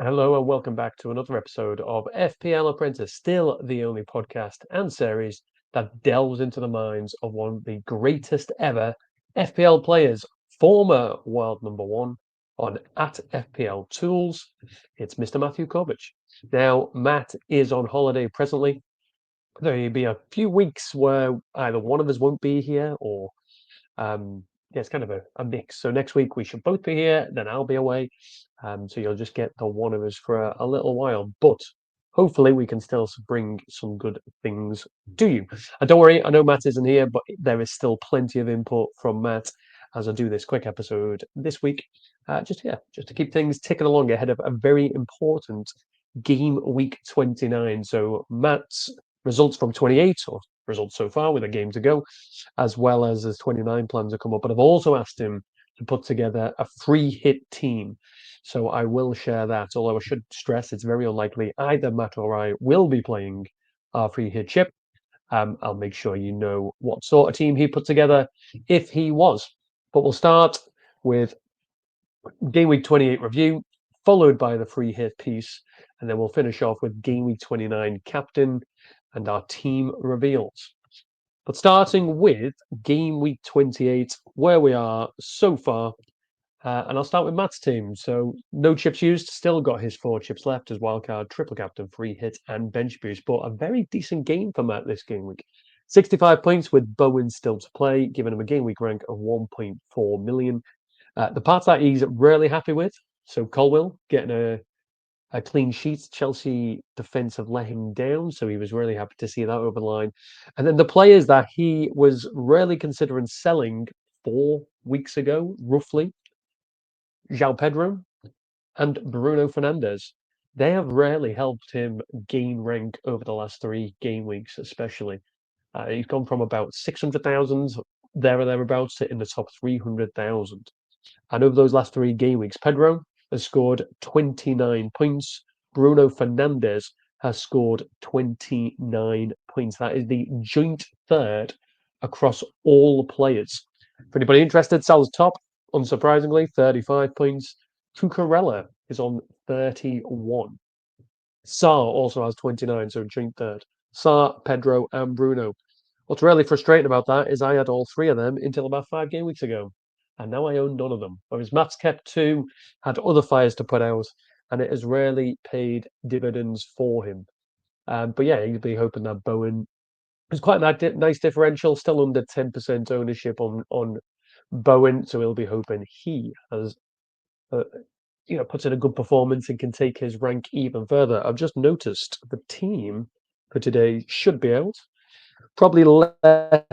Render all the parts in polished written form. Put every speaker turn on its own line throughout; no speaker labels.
Hello and welcome back to another episode of FPL Apprentice, still the only podcast and series that delves into the minds of one of the greatest ever FPL players, former world number one on at FPL Tools. It's Mr. Matthew Kovic. Now, Matt is on holiday presently. There'll be a few weeks where either one of us won't be here or yeah, it's kind of a mix. So next week we should both be here, then I'll be away. So you'll just get the one of us for a little while. But hopefully we can still bring some good things to you. And don't worry, I know Matt isn't here, but there is still plenty of input from Matt as I do this quick episode this week. Just to keep things ticking along ahead of a very important game week 29. So Matt's results from 28 or results so far with a game to go, as well as his 29 plans to come up. But I've also asked him to put together a free hit team. So I will share that, although I should stress it's very unlikely either Matt or I will be playing our free hit chip. I'll make sure you know what sort of team he put together if he was. But we'll start with Game Week 28 review, followed by the free hit piece, and then we'll finish off with Game Week 29 captain and our team reveals. But starting with Game Week 28, where we are so far, and I'll start with Matt's team. So no chips used, still got his 4 chips left as wildcard, triple captain, free hit, and bench boost. But a very decent game for Matt this game week. 65 points with Bowen still to play, giving him a game week rank of 1.4 million. The parts that he's really happy with, so Colwill getting a clean sheet. Chelsea defence have let him down, so he was really happy to see that over the line. And then the players that he was really considering selling 4 weeks ago, roughly, João Pedro and Bruno Fernandes. They have really helped him gain rank over the last 3 game weeks, especially. He's gone from about 600,000 there or thereabouts to in the top 300,000. And over those last 3 game weeks, Pedro has scored 29 points. Bruno Fernandes has scored 29 points. That is the joint third across all players. For anybody interested, Sal's top, unsurprisingly, 35 points. Cucurella is on 31. Sar also has 29, so joint third. Sar, Pedro, and Bruno. What's really frustrating about that is I had all 3 of them until about 5 game weeks ago, and now I own none of them. Whereas Matt's kept 2, had other fires to put out, and it has really paid dividends for him. But yeah, you'd be hoping that Bowen is quite a nice differential, still under 10% ownership on Bowen, so he'll be hoping he has, puts in a good performance and can take his rank even further. I've just noticed the team for today should be out. Probably less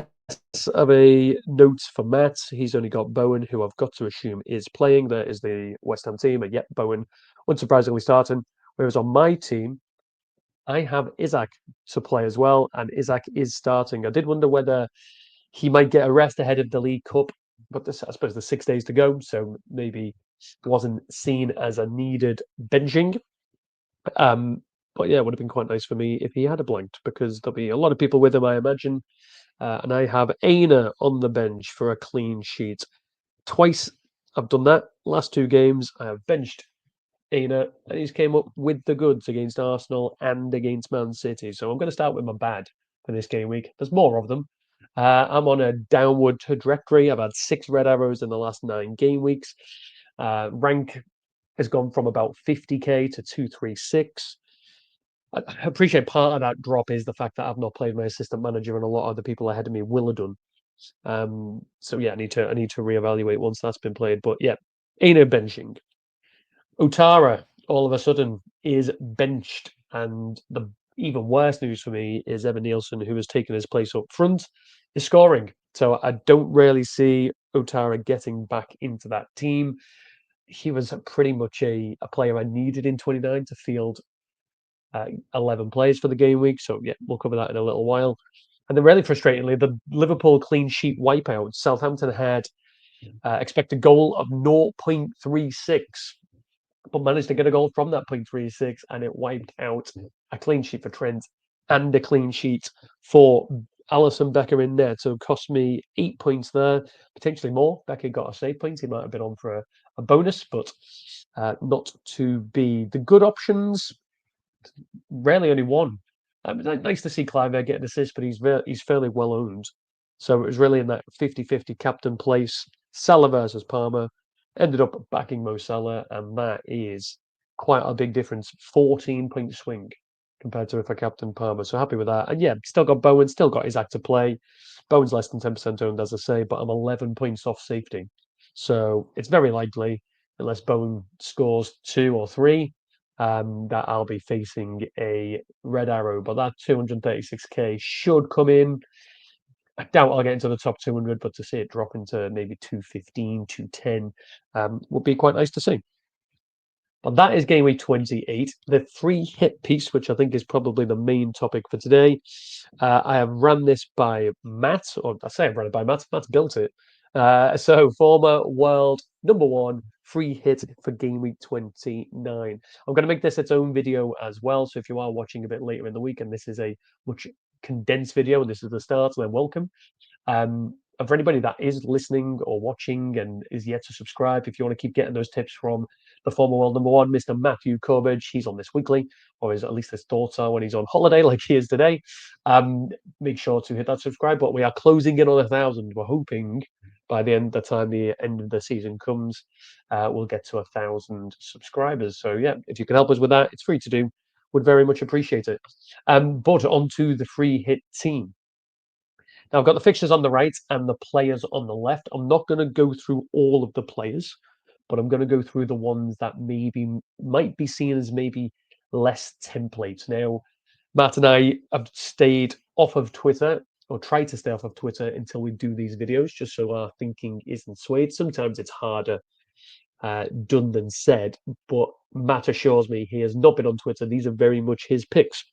of a note for Matt. He's only got Bowen, who I've got to assume is playing. There is the West Ham team, and yet Bowen, unsurprisingly, starting. Whereas on my team, I have Isaac to play as well, and Isaac is starting. I did wonder whether he might get a rest ahead of the League Cup, but I suppose there's 6 days to go, so maybe wasn't seen as a needed benching. But yeah, it would have been quite nice for me if he had a blanked, because there'll be a lot of people with him, I imagine. And I have Aina on the bench for a clean sheet. Twice I've done that. Last 2 games, I have benched Aina, and he's came up with the goods against Arsenal and against Man City. So I'm going to start with my bad for this game week. There's more of them. I'm on a downward trajectory. I've had 6 red arrows in the last 9 game weeks. Rank has gone from about 50k to 236. I appreciate part of that drop is the fact that I've not played my assistant manager, and a lot of the people ahead of me will have done. So yeah, I need to reevaluate once that's been played. But yeah, Aina benching. Otara all of a sudden is benched, and the even worse news for me is Evan Nielsen, who has taken his place up front, is scoring. So I don't really see Otara getting back into that team. He was pretty much a player I needed in 29 to field 11 players for the game week. So yeah, we'll cover that in a little while. And then really frustratingly, the Liverpool clean sheet wipeout. Southampton had expected goal of 0.36, but managed to get a goal from that 0.36, and it wiped out a clean sheet for Trent and a clean sheet for Alisson Becker in there. So it cost me 8 points there, potentially more. Becker got a save point. He might have been on for a bonus, but not to be the good options. Rarely only one. Nice to see Clive get an assist, but he's fairly well owned. So it was really in that 50-50 captain place. Salah versus Palmer. Ended up backing Mo Salah, and that is quite a big difference. 14-point swing compared to if I captain Palmer. So happy with that. And yeah, still got Bowen, still got his active play. Bowen's less than 10% owned, as I say, but I'm 11 points off safety. So it's very likely, unless Bowen scores 2 or 3, that I'll be facing a red arrow. But that 236k should come in. I doubt I'll get into the top 200, but to see it drop into maybe 215, 210 would be quite nice to see. But that is game week 28. The free hit piece, which I think is probably the main topic for today. I have run this by Matt, or I say I've run it by Matt. Matt's built it. So former world #1 free hit for game week 29. I'm going to make this its own video as well. So if you are watching a bit later in the week and this is a much condensed video and this is the start, then welcome. And for anybody that is listening or watching and is yet to subscribe, if you want to keep getting those tips from the former world #1, Mr. Matthew Corbridge, he's on this weekly, or at least his thoughts are when he's on holiday, like he is today. Make sure to hit that subscribe button. We are closing in on 1,000. We're hoping by the time the end of the season comes, we'll get to 1,000 subscribers. So yeah, if you can help us with that, it's free to do. Would very much appreciate it. But onto the free hit team. Now, I've got the fixtures on the right and the players on the left. I'm not going to go through all of the players, but I'm going to go through the ones that might be seen as maybe less templates. Now, Matt and I have stayed off of Twitter, or tried to stay off of Twitter until we do these videos, just so our thinking isn't swayed. Sometimes it's harder done than said, but Matt assures me he has not been on Twitter. These are very much his picks.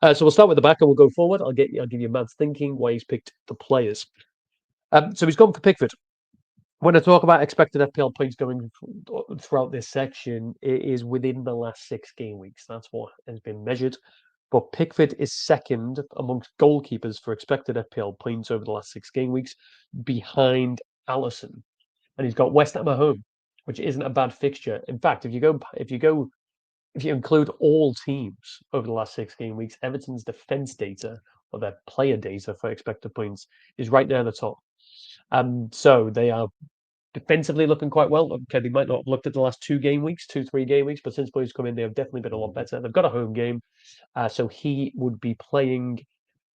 So we'll start with the back and we'll go forward. I'll give you Matt's thinking why he's picked the players. So he's gone for Pickford. When I talk about expected FPL points going throughout this section, it is within the last 6 game weeks. That's what has been measured. But Pickford is second amongst goalkeepers for expected FPL points over the last 6 game weeks, behind Alisson, and he's got West Ham at home, which isn't a bad fixture. In fact, if you include all teams over the last 6 game weeks, Everton's defence data, or their player data for expected points, is right near the top. So they are defensively looking quite well. Okay, they might not have looked at the last 3 game weeks, but since Boy's come in, they have definitely been a lot better. They've got a home game, so he would be playing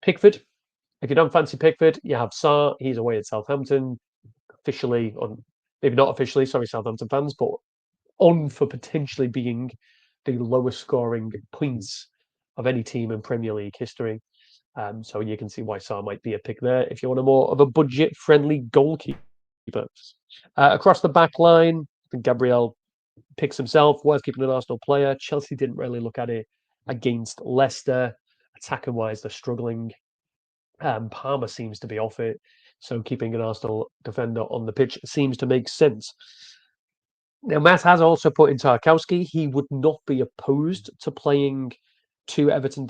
Pickford. If you don't fancy Pickford, you have Sarr. He's away at Southampton, officially, or maybe not officially, sorry, Southampton fans, but on for potentially being the lowest scoring points of any team in Premier League history. So you can see why Sarr might be a pick there if you want a more of a budget-friendly goalkeeper. Across the back line, I think Gabriel picks himself, worth keeping an Arsenal player. Chelsea didn't really look at it against Leicester. Attacking-wise, they're struggling. Palmer seems to be off it, so keeping an Arsenal defender on the pitch seems to make sense. Now, Matt has also put in Tarkowski. He would not be opposed to playing 2 Everton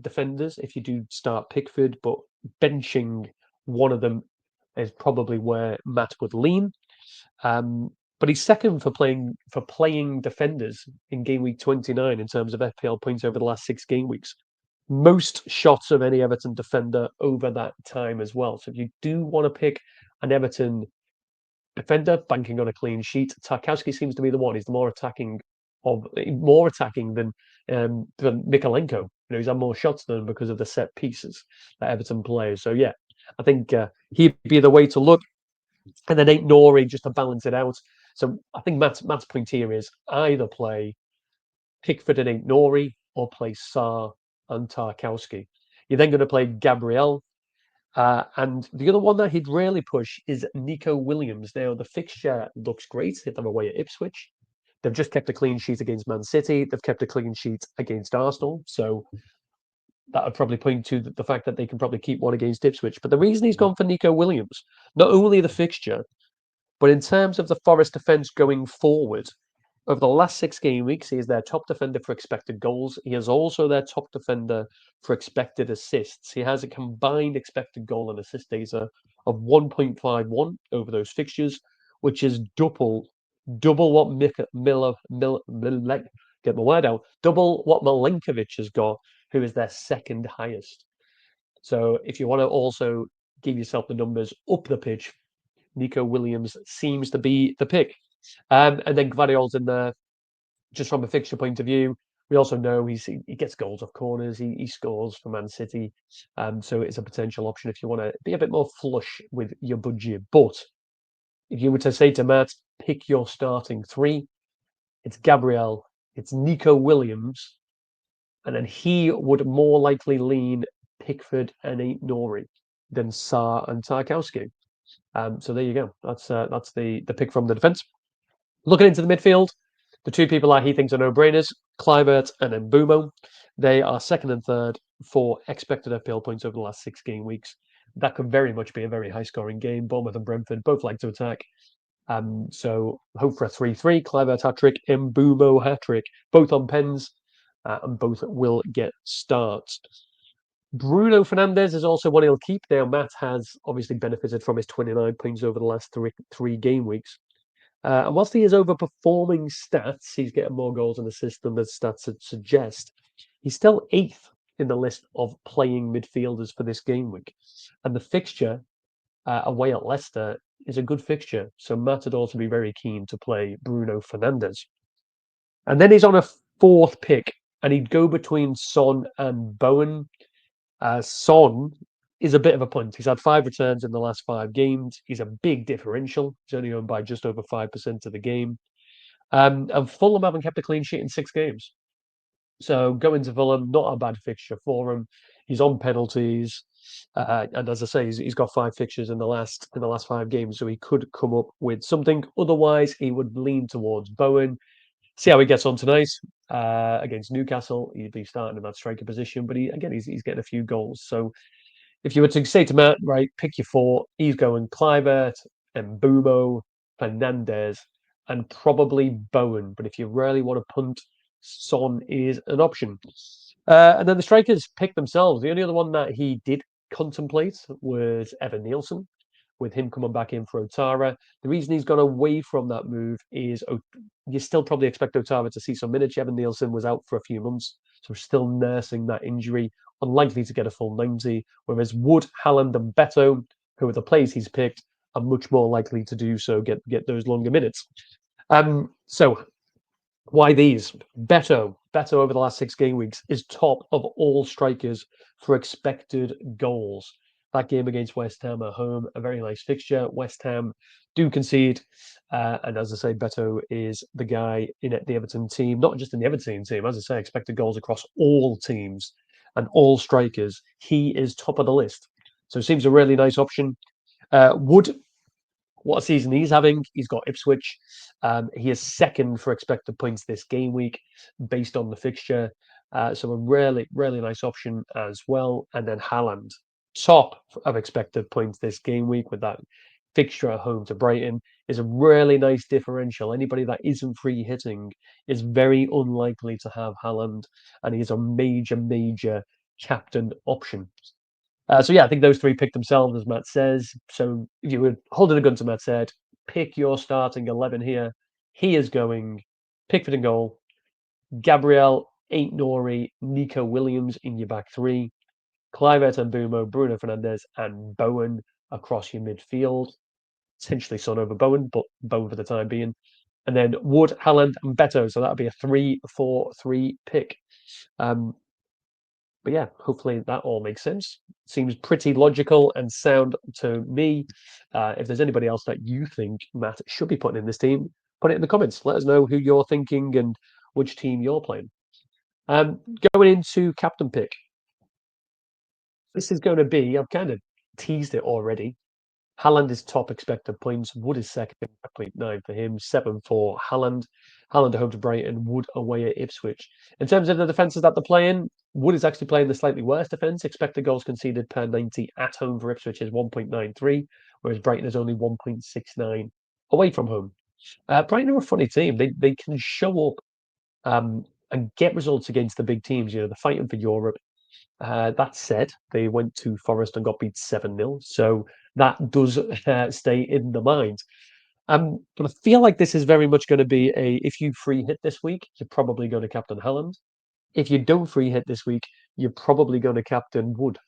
defenders if you do start Pickford, but benching one of them is probably where Matt would lean. But he's second for playing defenders in game week 29 in terms of FPL points over the last 6 game weeks. Most shots of any Everton defender over that time as well. So if you do want to pick an Everton defender banking on a clean sheet, Tarkowski seems to be the one. He's more attacking than Mikalenko. You know, he's had more shots than him because of the set pieces that Everton plays. So yeah, I think he'd be the way to look. And then Ain't Nori just to balance it out. So I think Matt's point here is either play Pickford and Ain't Nori or play Sarr and Tarkowski. You're then going to play Gabriel. And the other one that he'd really push is Nico Williams. Now, the fixture looks great. They're away at Ipswich. They've just kept a clean sheet against Man City. They've kept a clean sheet against Arsenal. So that would probably point to the fact that they can probably keep one against Ipswich. But the reason he's gone for Nico Williams, not only the fixture, but in terms of the Forest defence going forward, over the last 6 game weeks, he is their top defender for expected goals. He is also their top defender for expected assists. He has a combined expected goal and assist data of 1.51 over those fixtures, which is double double what get my word out, double what Milinkovic has got, who is their second highest. So if you want to also give yourself the numbers up the pitch, Nico Williams seems to be the pick. And then Gvardiol's in there, just from a fixture point of view. We also know he gets goals off corners. He scores for Man City, so it's a potential option if you want to be a bit more flush with your budget. But if you were to say to Matt, pick your starting three, it's Gabriel, it's Nico Williams, and then he would more likely lean Pickford and Nori than Sarr and Tarkowski. So there you go. That's the pick from the defence. Looking into the midfield, the two people that he thinks are no-brainers, Kluivert and Mbeumo. They are second and third for expected FPL points over the last 6 game weeks. That could very much be a very high-scoring game. Bournemouth and Brentford both like to attack. So hope for a 3-3, Kluivert hat-trick, Mbeumo hat-trick, both on pens, and both will get starts. Bruno Fernandes is also one he'll keep. Now, Matt has obviously benefited from his 29 points over the last three game weeks. And whilst he is overperforming stats, he's getting more goals and assists than the stats suggest. He's still 8th in the list of playing midfielders for this game week. And the fixture away at Leicester is a good fixture. So Matt would also be very keen to play Bruno Fernandes. And then he's on a 4th pick, and he'd go between Son and Bowen. Son is a bit of a punt. He's had 5 returns in the last 5 games. He's a big differential. He's only owned by just over 5% of the game. And Fulham haven't kept a clean sheet in 6 games. So going to Fulham, not a bad fixture for him. He's on penalties. And as I say, he's got 5 fixtures in the last 5 games, so he could come up with something. Otherwise, he would lean towards Bowen. See how he gets on tonight against Newcastle. He'd be starting in that striker position, but he's getting a few goals. So if you were to say to Matt, right, pick your 4, he's going Kluivert, Mbeumo, Fernandes, and probably Bowen. But if you really want to punt, Son is an option. And then the strikers pick themselves. The only other one that he did contemplate was Evan Nielsen, with him coming back in for Otara. The reason he's gone away from that move is you still probably expect Otara to see some minutes. Evan Nielsen was out for a few months, so still nursing that injury, unlikely to get a full 90. Whereas Wood, Haaland, and Beto, who are the players he's picked, are much more likely to do so, get those longer minutes. So why these? Beto over the last 6 game weeks is top of all strikers for expected goals. That game against West Ham at home, a very nice fixture. West Ham do concede, and as I say, Beto is the guy in the Everton team, not just in the Everton team. As I say, expected goals across all teams and all strikers. He is top of the list, so it seems a really nice option. Wood, what a season he's having. He's got Ipswich. He is second for expected points this game week based on the fixture. So a really, really nice option as well. And then Haaland, top of expected points this game week with that fixture at home to Brighton, is a really nice differential. Anybody that isn't free hitting is very unlikely to have Haaland, and he's a major, major captain option. So yeah, I think those 3 pick themselves, as Matt says. So if you were holding a gun to Matt's head, pick your starting 11 here. He is going Pickford in goal, Gabriel, Nori, Nico Williams in your back 3, Kluivert and Mbeumo, Bruno Fernandes, and Bowen across your midfield. Potentially Son over Bowen, but Bowen for the time being. And then Wood, Haaland, and Beto. So that'll be a 3-4-3 pick. But yeah, hopefully that all makes sense. Seems pretty logical and sound to me. If there's anybody else that you think Matt should be putting in this team, put it in the comments. Let us know who you're thinking and which team you're playing. Going into captain pick. This is going to be, I've kind of teased it already. Haaland is top expected points. Wood is second, 5.9 for him, 7 for Haaland. Haaland at home to Brighton, Wood away at Ipswich. In terms of the defences that they're playing, Wood is actually playing the slightly worse defence. Expected goals conceded per 90 at home for Ipswich is 1.93, whereas Brighton is only 1.69 away from home. Brighton are a funny team. They can show up and get results against the big teams. You know, they're fighting for Europe. That said, they went to Forest and got beat 7-0. So that does stay in the mind. But I feel like this is very much going to be if you free hit this week, you're probably going to captain Haaland. If you don't free hit this week, you're probably going to captain Wood.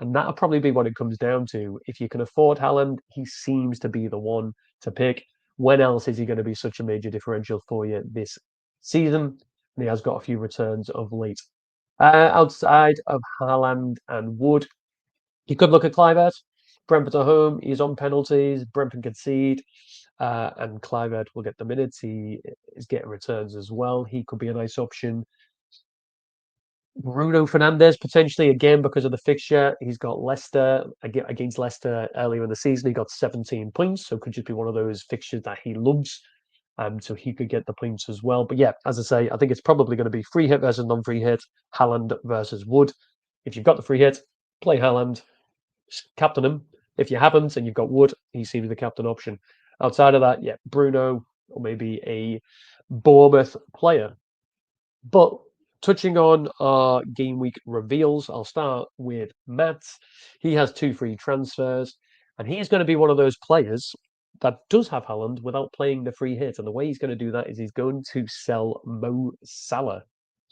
And that'll probably be what it comes down to. If you can afford Haaland, he seems to be the one to pick. When else is he going to be such a major differential for you this season? And he has got a few returns of late. Outside of Haaland and Wood, you could look at Clivert. Brentford at home. He's on penalties. Brentford concede. And Clivert will get the minutes. He is getting returns as well. He could be a nice option. Bruno Fernandes potentially again because of the fixture. He's got Leicester against Leicester earlier in the season. He got 17 points, so could just be one of those fixtures that he loves. So he could get the points as well. But yeah, as I say, I think it's probably going to be free hit versus non-free hit. Haaland versus Wood. If you've got the free hit, play Haaland, captain him. If you haven't and you've got Wood, he seems the captain option. Outside of that, yeah, Bruno or maybe a Bournemouth player. But touching on our game week reveals, I'll start with Matt. He has 2 free transfers, and he's going to be one of those players that does have Haaland without playing the free hit. And the way he's going to do that is he's going to sell Mo Salah.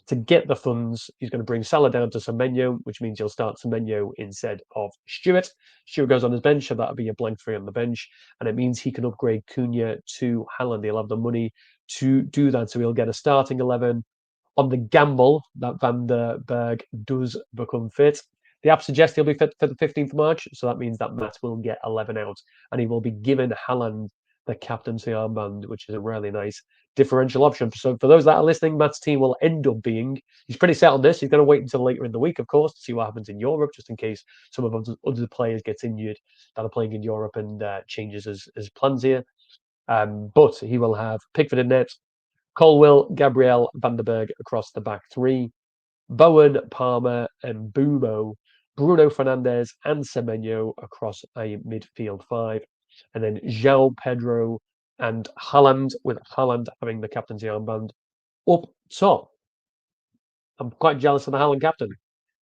To get the funds, he's going to bring Salah down to Semenyo, which means he'll start Semenyo instead of Stewart. Stewart goes on his bench, so that'll be a blank 3 on the bench. And it means he can upgrade Cunha to Haaland. He'll have the money to do that. So he'll get a starting 11 on the gamble that Van der Berg does become fit. The app suggests he'll be fit for the 15th of March, so that means that Matt will get 11 out, and he will be given Haaland the captaincy armband, which is a really nice differential option. So for those that are listening, Matt's team will end up being, he's pretty set on this. He's going to wait until later in the week, of course, to see what happens in Europe, just in case some of other players gets injured that are playing in Europe and changes his plans here. But he will have Pickford in net, Colwill, Gabriel, Van der Berg across the back 3, Bowen, Palmer, and Bumo, Bruno Fernandes, and Semenyo across a midfield 5, and then João Pedro and Haaland, with Haaland having the captaincy armband up top. I'm quite jealous of the Haaland captain.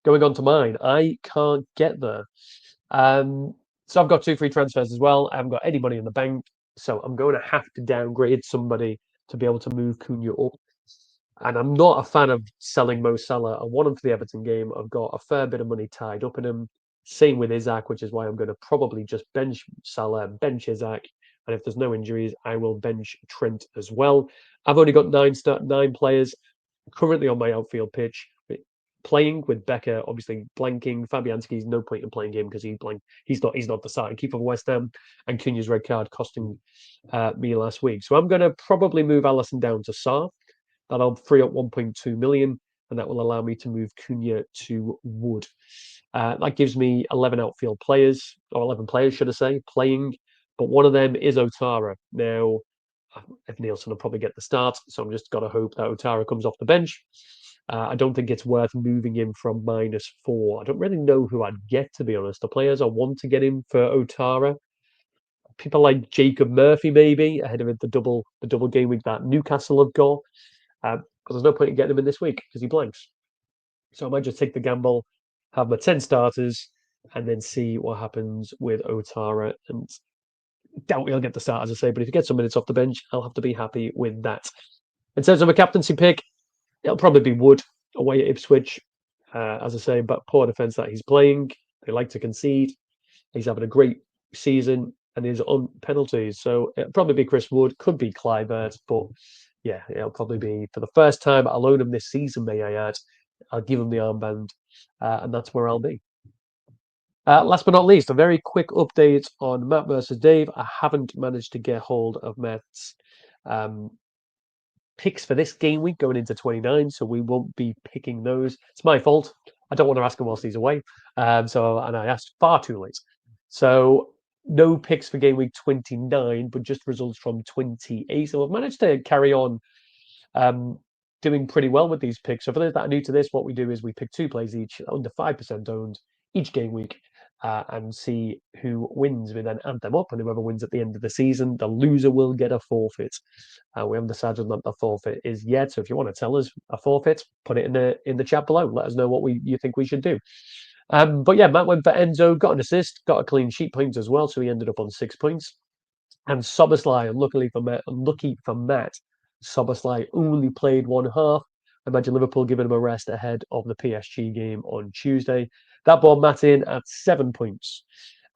Going on to mine, I can't get there. So I've got 2 free transfers as well. I haven't got any money in the bank, so I'm going to have to downgrade somebody to be able to move Cunha up. And I'm not a fan of selling Mo Salah. I want him for the Everton game. I've got a fair bit of money tied up in him. Same with Isaac, which is why I'm going to probably just bench Salah, bench Isaac. And if there's no injuries, I will bench Trent as well. I've only got 9 players currently on my outfield pitch. Playing with Becker, obviously blanking. Fabianski's no point in playing him because he's not the starting keeper for West Ham, and Cunha's red card costing me last week. So I'm going to probably move Allison down to Sarr. That'll free up 1.2 million, and that will allow me to move Cunha to Wood. That gives me 11 outfield players, or 11 players, should I say, playing. But one of them is Otara. Now, if Nielsen will probably get the start, so I'm just got to hope that Otara comes off the bench. I don't think it's worth moving him from -4. I don't really know who I'd get, to be honest. The players I want to get him for Otara, people like Jacob Murphy, maybe ahead of the double game week that Newcastle have got. Because there's no point in getting him in this week because he blanks. So I might just take the gamble, have my 10 starters, and then see what happens with Otara. And doubt he'll get the start, as I say, but if he gets some minutes off the bench, I'll have to be happy with that. In terms of a captaincy pick, it'll probably be Wood away at Ipswich. As I say, but poor defence that he's playing. They like to concede. He's having a great season and he's on penalties. So it'll probably be Chris Wood, could be Clivert, but yeah, it'll probably be for the first time I'll own him this season, may I add. I'll give him the armband, and that's where I'll be. Last but not least, a very quick update on Matt versus Dave. I haven't managed to get hold of Matt's picks for this game week going into 29, so we won't be picking those. It's my fault. I don't want to ask him whilst he's away, and I asked far too late. So no picks for game week 29, but just results from 28. So I've managed to carry on doing pretty well with these picks. So for those that are new to this, what we do is we pick 2 plays each, under 5% owned each game week, and see who wins. We then add them up, and whoever wins at the end of the season, the loser will get a forfeit. We haven't decided what the forfeit is yet. So if you want to tell us a forfeit, put it in the chat below. Let us know what you think we should do. But yeah, Matt went for Enzo, got an assist, got a clean sheet point as well, so he ended up on 6 points. And Soboslai, unlucky for Matt, Soboslai only played one half. I imagine Liverpool giving him a rest ahead of the PSG game on Tuesday. That brought Matt in at 7 points.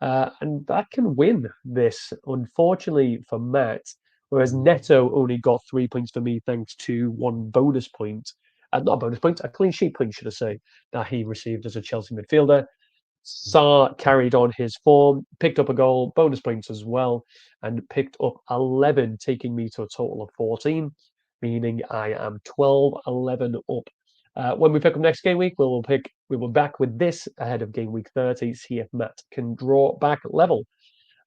And that can win this, unfortunately for Matt, whereas Neto only got 3 points for me thanks to one bonus point. Not a bonus point, a clean sheet point, should I say, that he received as a Chelsea midfielder. Sarr carried on his form, picked up a goal, bonus points as well, and picked up 11, taking me to a total of 14, meaning I am 12, 11 up. When we pick up next game week, we will back with this ahead of game week 30, see if Matt can draw back level.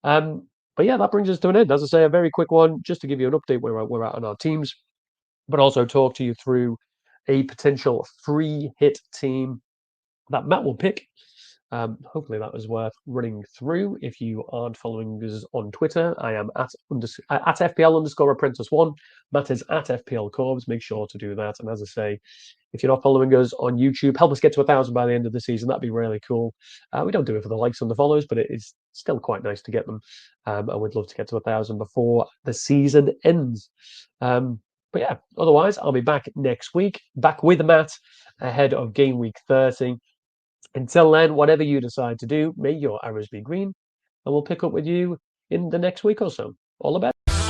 But yeah, that brings us to an end. As I say, a very quick one, just to give you an update where we're at on our teams, but also talk to you through a potential free hit team that Matt will pick. Hopefully that was worth running through. If you aren't following us on Twitter, I am at FPL_Apprentice1. Matt is at FPL Corbs. Make sure to do that. And as I say, if you're not following us on YouTube, help us get to 1,000 by the end of the season. That'd be really cool. We don't do it for the likes and the follows, but it is still quite nice to get them. I would love to get to 1,000 before the season ends. But yeah, otherwise, I'll be back next week, back with Matt ahead of game week 30. Until then, whatever you decide to do, may your arrows be green, and we'll pick up with you in the next week or so. All the best.